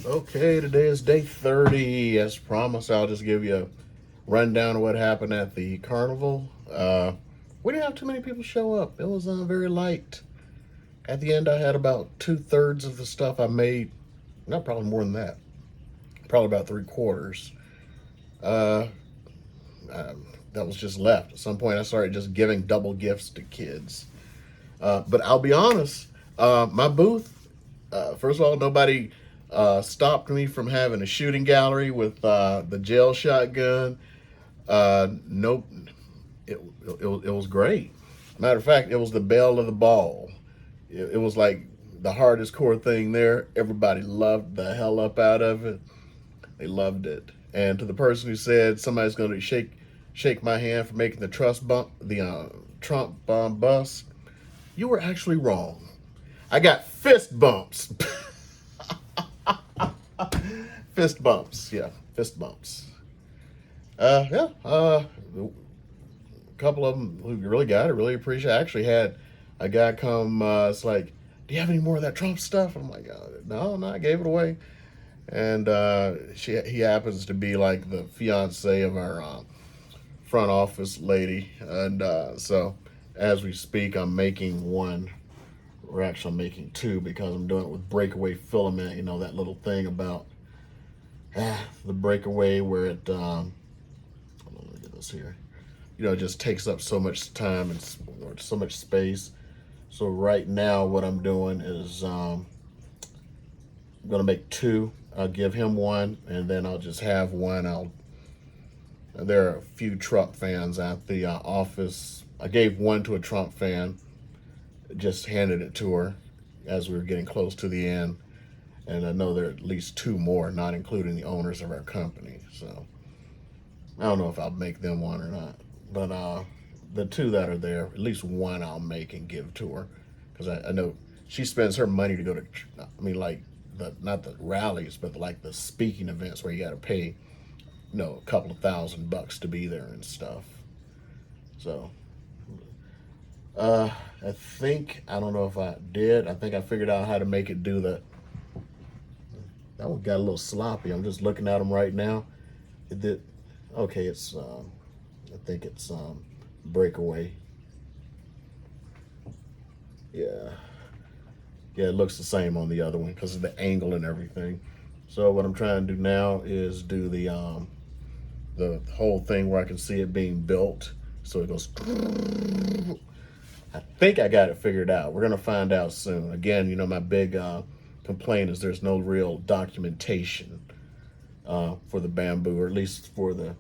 Okay, today is day 30. As promised, I'll just give you a rundown of what happened at the carnival. We didn't have too many people show up. It was very light. At the end, I had about 2/3 of the stuff I made. Not probably more than that. Probably about 3/4. Uh, that was just left. At some point, I started just giving double gifts to kids. But I'll be honest, my booth, first of all, nobody stopped me from having a shooting gallery with the gel shotgun. Nope, it was great. Matter of fact, it was the belle of the ball. It was like the hardest core thing there. Everybody loved the hell up out of it. They loved it. And to the person who said somebody's going to shake my hand for making the Trump bust, you were actually wrong. I got fist bumps. Fist bumps, yeah, fist bumps. Yeah, a couple of them who really got it, really appreciate it. I actually had a guy come, it's like, do you have any more of that Trump stuff? I'm like, no, I gave it away. And he happens to be like the fiance of our front office lady. And so as we speak, I'm making one. We're actually making two because I'm doing it with breakaway filament. You know, that little thing about the breakaway where it, let me get this here. You know, it just takes up so much time and so much space. So right now, what I'm doing is I'm gonna make two. I'll give him one, and then I'll just have one. There are a few Trump fans at the office. I gave one to a Trump fan, just handed it to her as we were getting close to the end. And I know there are at least two more, not including the owners of our company. So I don't know if I'll make them one or not. But the two that are there, at least one I'll make and give to her. Because I know she spends her money to go to, I mean, like, not the rallies, but like the speaking events where you got to pay, a couple of $1,000 to be there and stuff. So I don't know if I did. I think I figured out how to make it do that one got a little sloppy. I'm just looking at them right now. It did, okay, I think it's Breakaway. Yeah. Yeah, it looks the same on the other one because of the angle and everything. So what I'm trying to do now is do the whole thing where I can see it being built. So it goes. I think I got it figured out. We're gonna find out soon. Again, my big complaint is there's no real documentation for the bamboo, or at least for the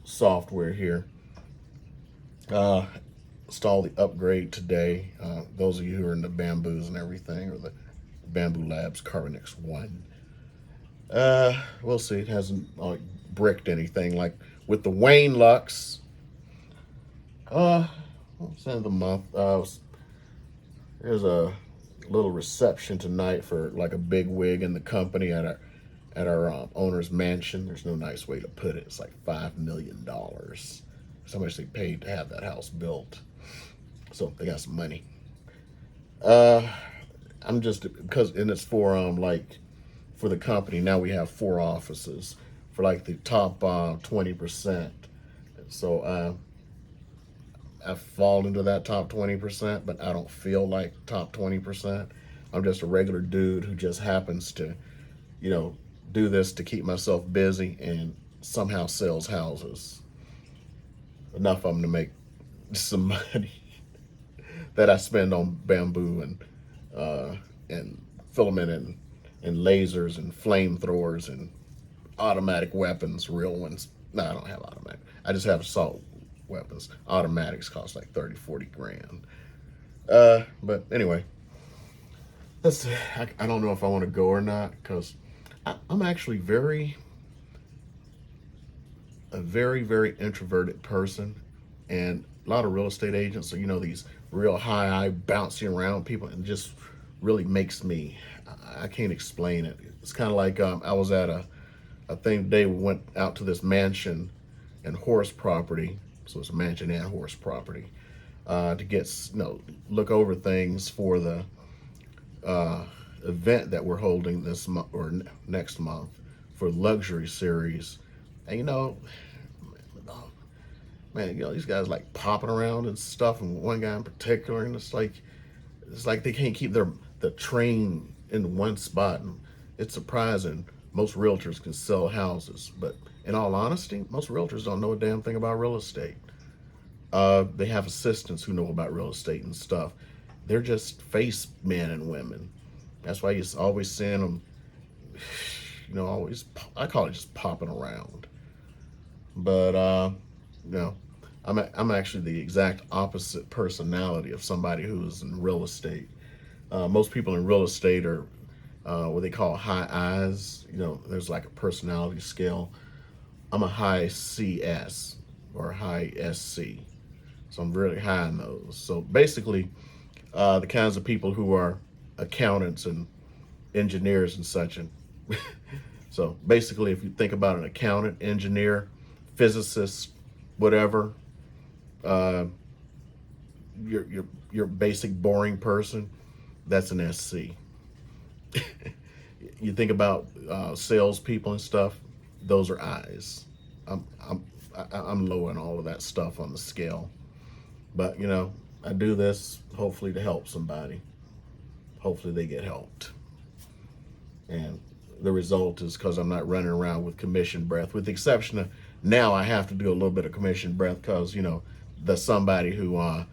software here. Install the upgrade today. Those of you who are into bamboos and everything, or the Bamboo Labs Carbonix 1. We'll see. It hasn't bricked anything like with the Wayne Lux. It's the end of the month. There's a little reception tonight for like a big wig in the company at our owner's mansion. There's no nice way to put it. It's like $5 million. So much they paid to have that house built. So they got some money. I'm just and it's for for the company. Now we have 4 offices for like the top 20%. So I fall into that top 20%, but I don't feel like top 20%. I'm just a regular dude who just happens to, do this to keep myself busy and somehow sells houses. Enough of them to make some money that I spend on bamboo and filament and lasers and flamethrowers and automatic weapons, real ones. No, I don't have automatic. I just have assault weapons. Automatics cost like 30, 40 grand. But anyway, I don't know if I want to go or not because I'm actually a very, very introverted person, and a lot of real estate agents are, these real high bouncing around people, and just really makes me, I can't explain it. It's kind of like I was at a thing today. We went out to this mansion and horse property, so it's a mansion and horse property, to get look over things for the event that we're holding this month or next month for luxury series. And man, these guys like popping around and stuff, and one guy in particular, and it's like they can't keep the train in one spot. And it's surprising most realtors can sell houses, but in all honesty, most realtors don't know a damn thing about real estate. They have assistants who know about real estate and stuff. They're just face men and women. That's why you're always seeing them, always, I call it just popping around. But, you know, I'm actually the exact opposite personality of somebody who's in real estate. Most people in real estate are what they call high I's. There's like a personality scale. I'm a high CS or high SC. So I'm really high in those. So basically, the kinds of people who are accountants and engineers and such. And so basically, if you think about an accountant, engineer, physicist, whatever, your basic boring person, that's an SC. You think about salespeople and stuff; those are I's. I'm low in all of that stuff on the scale, but I do this hopefully to help somebody. Hopefully they get helped, and the result is because I'm not running around with commission breath. With the exception of now, I have to do a little bit of commission breath because there's somebody who I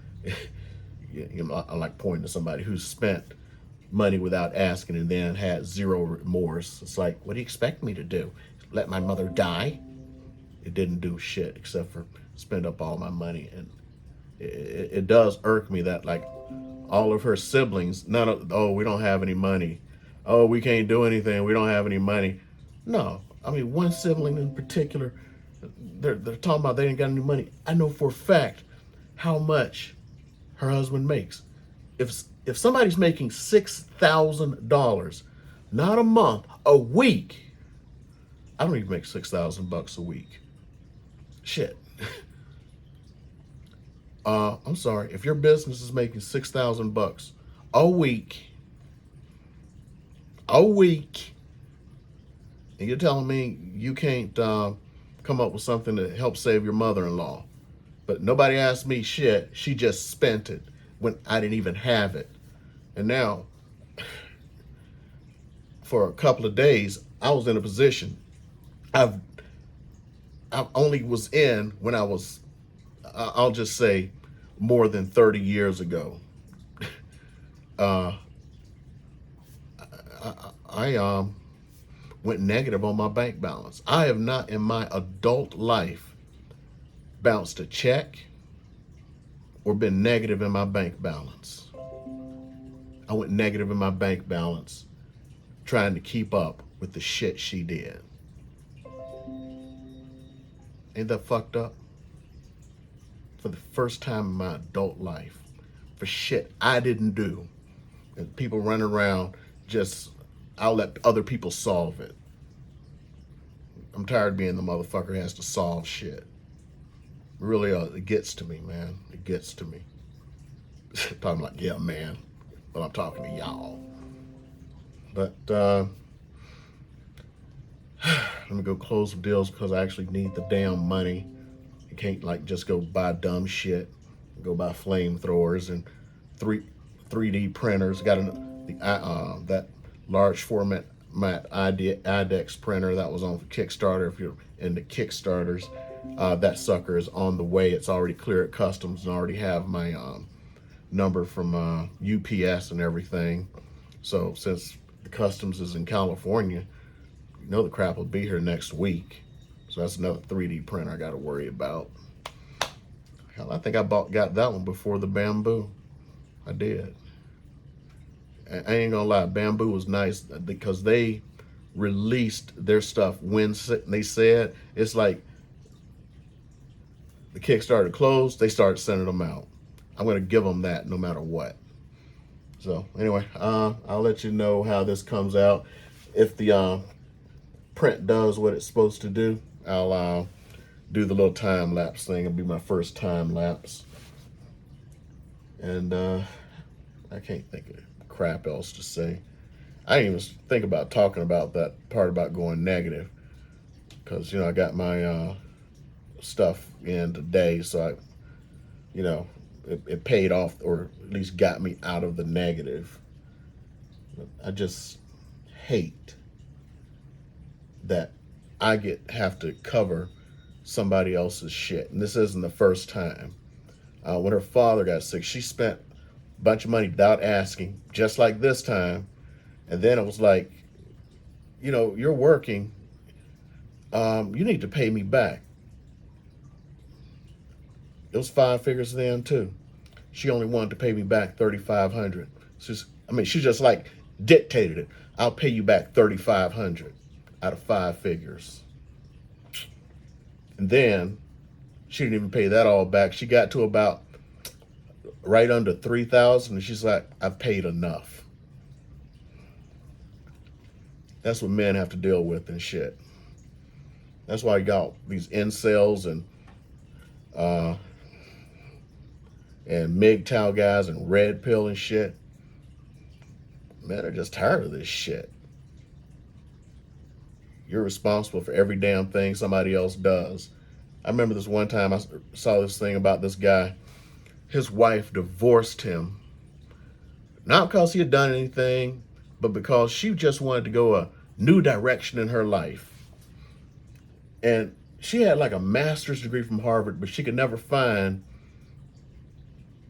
like pointing to somebody who spent money without asking and then had zero remorse. It's like, what do you expect me to do? Let my mother die? It didn't do shit except for spend up all my money. And it does irk me that like all of her siblings, we don't have any money. Oh, we can't do anything. We don't have any money. No, I mean, one sibling in particular, they're talking about they ain't got any money. I know for a fact how much her husband makes. If somebody's making $6,000, not a month, a week. I don't even make $6,000 a week. Shit. I'm sorry. If your business is making $6,000 a week, and you're telling me you can't come up with something to help save your mother-in-law, but nobody asked me shit. She just spent it when I didn't even have it. And now, for a couple of days, I was in a position I only was in when I was, I'll just say, more than 30 years ago. I went negative on my bank balance. I have not in my adult life bounced a check or been negative in my bank balance. I went negative in my bank balance trying to keep up with the shit she did. Ain't that fucked up? For the first time in my adult life, for shit I didn't do. And people running around I'll let other people solve it. I'm tired of being the motherfucker who has to solve shit. Really, it gets to me, man. It gets to me. Talking like, yeah, man. But I'm talking to y'all. But let me go close some deals because I actually need the damn money. You can't like just go buy dumb shit. Go buy flamethrowers and 3D printers. Got that large format IDEX printer that was on Kickstarter. If you're into Kickstarters, that sucker is on the way. It's already clear at customs and already have my number from UPS and everything. So since the customs is in California, the crap will be here next week. So that's another 3D printer I got to worry about. Hell, I think I got that one before the Bamboo. I did. I ain't gonna lie, Bamboo was nice because they released their stuff when they said, it's like the Kickstarter closed, they started sending them out. I'm gonna give them that no matter what. So anyway, I'll let you know how this comes out. If the print does what it's supposed to do, I'll do the little time lapse thing. It'll be my first time lapse. And I can't think of crap else to say. I didn't even think about talking about that part about going negative because I got my stuff in today, so it paid off or at least got me out of the negative. I just hate that I have to cover somebody else's shit, and this isn't the first time. When her father got sick, she spent a bunch of money without asking, just like this time. And then it was like, you're working. You need to pay me back. It was 5 figures then too. She only wanted to pay me back 3,500. She just like dictated it. I'll pay you back 3,500 out of 5 figures. And then she didn't even pay that all back. She got to about right under 3,000, and she's like, "I've paid enough." That's what men have to deal with and shit. That's why you got these incels and MGTOW guys and red pill and shit. Men are just tired of this shit. You're responsible for every damn thing somebody else does. I remember this one time I saw this thing about this guy. His wife divorced him, not because he had done anything, but because she just wanted to go a new direction in her life. And she had like a master's degree from Harvard, but she could never find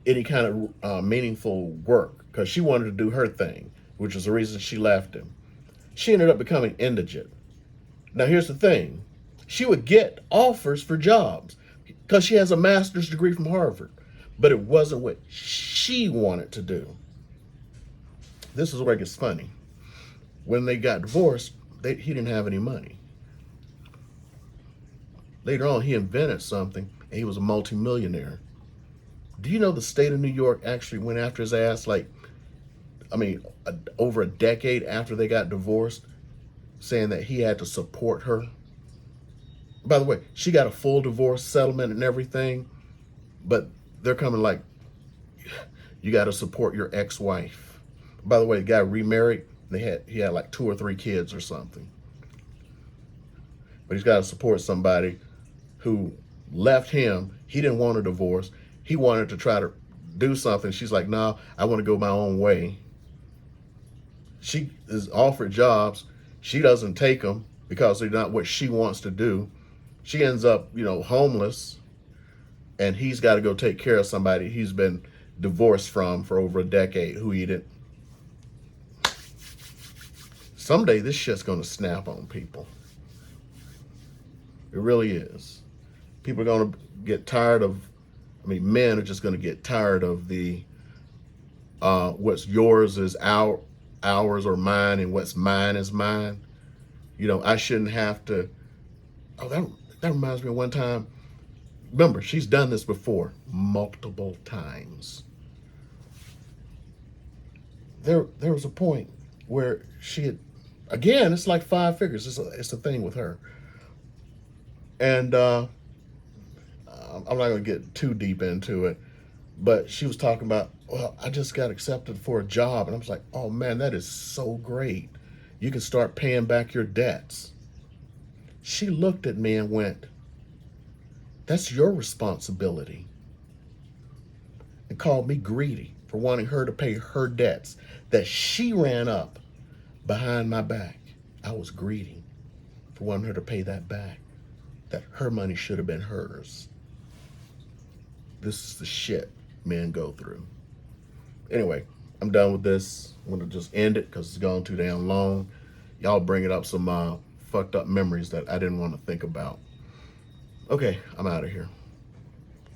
any kind of meaningful work because she wanted to do her thing, which was the reason she left him. She ended up becoming indigent. Now, here's the thing. She would get offers for jobs because she has a master's degree from Harvard, but it wasn't what she wanted to do. This is where it gets funny. When they got divorced, he didn't have any money. Later on, he invented something, and he was a multimillionaire. Do you know the state of New York actually went after his ass, over a decade after they got divorced, saying that he had to support her? By the way, she got a full divorce settlement and everything, but they're coming like, you got to support your ex-wife. By the way, the guy remarried. He had like 2 or 3 kids or something. But he's got to support somebody who left him. He didn't want a divorce. He wanted to try to do something. She's like, "No, I want to go my own way." She is offered jobs. She doesn't take them because they're not what she wants to do. She ends up, homeless, and he's got to go take care of somebody he's been divorced from for over a decade, who he didn't. Someday this shit's going to snap on people. It really is. People are going to get tired of, men are just going to get tired of the, what's yours is ours or mine, and what's mine is mine. I shouldn't have to. Oh, that reminds me of one time. Remember, she's done this before multiple times. There was a point where she had, again, it's like 5 figures. It's a thing with her. And I'm not going to get too deep into it, but she was talking about, well, I just got accepted for a job. And I was like, oh man, that is so great. You can start paying back your debts. She looked at me and went, that's your responsibility. And called me greedy for wanting her to pay her debts that she ran up behind my back. I was greedy for wanting her to pay that back, that her money should have been hers. This is the shit men go through. Anyway, I'm done with this. I'm going to just end it because it's gone too damn long. Y'all bringing up some fucked up memories that I didn't want to think about. Okay, I'm out of here.